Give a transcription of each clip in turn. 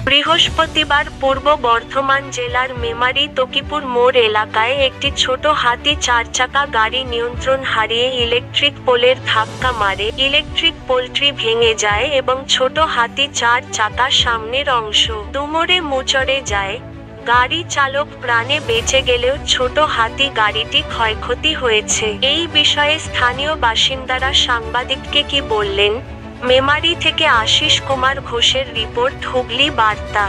বৃহস্পতিবার পূর্ব বর্ধমান জেলার মেমারি তকিপুর মোড় এলাকায় একটি ছোট হাতি চারচাকা গাড়ি নিয়ন্ত্রণ হারিয়ে ইলেকট্রিক পোলের ধাক্কা মারে। ইলেকট্রিক পোলটি ভেঙে যায় এবং ছোট হাতি চার চাকা সামনের অংশ দুমড়ে মুচড়ে যায়। গাড়ি চালক প্রাণে বেঁচে গেলেও ছোট হাতি গাড়িটি ক্ষয়ক্ষতি হয়েছে। এই বিষয়ে স্থানীয় বাসিন্দারা সাংবাদিককে কি বললেন? মেমারি থেকে আশিস কুমার ঘোষের রিপোর্ট, হুগলি বার্তা।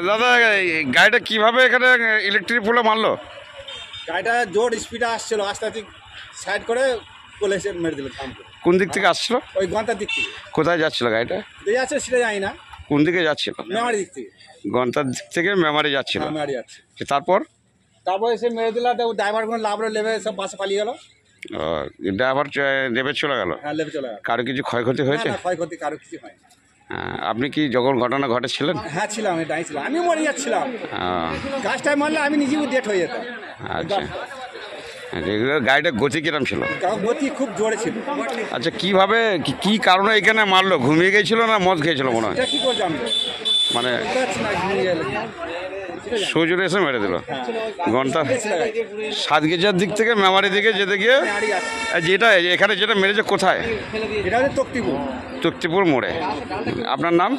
দাদা, গাড়িটা কিভাবে এখানে ইলেকট্রিক পোলে মারলো? গাড়িটা জোর স্পিডে আসছিল, আস্তে আস্তে সাইড করে পোলে এসে মেরে দিল। কোন দিক থেকে আসছিল? ওই গন্তার দিক থেকে। কোথায় যাচ্ছিল গাড়িটা? দিয়ে যাচ্ছে সেটা জানি না। কোন দিকে যাচ্ছিল? মেমারি দিক থেকে। গন্তার দিক থেকে মেমারি যাচ্ছিল। মেমারি যাচ্ছে। তারপর এসে মেরে দিল। ড্রাইভার কোনো লাভরে লেবে সব বাসে পালিয়ে গেল। ড্রাইভার নেবে চলে গেল। হ্যাঁ, লেবে চলে গেল। কারো কিছু ক্ষয়ক্ষতি হয়েছে? না, ক্ষয়ক্ষতি কারো কিছু হয়। আপনি কি যখন ঘটনা ঘটেছিলেন? হ্যাঁ, ছিলাম, আমি দাঁড়িয়েছিলাম। আমি মরে যাচ্ছিলাম। গাছটায় মারলে আমি নিজেও ডেট হয়ে যেতাম। আচ্ছা, গাড়িটা গতি কিরম ছিল? গতি খুব জোরে ছিল। আচ্ছা, কিভাবে কি কারণে এখানে মারলো? ঘুমিয়ে গেছিল না মদ খেয়েছিল মনে হয়? কি করে জানবো? মানে সুজুরে এসে মেরে দিল। ঘন্টা 7 গেজার দিক থেকে মেমারি দিকে যেতে গিয়ে যেটা এখানে যেটা মেরেছে কোথায়? এটা হচ্ছে তক্তিপুর। তক্তিপুর মোড়ে। আপনার নাম?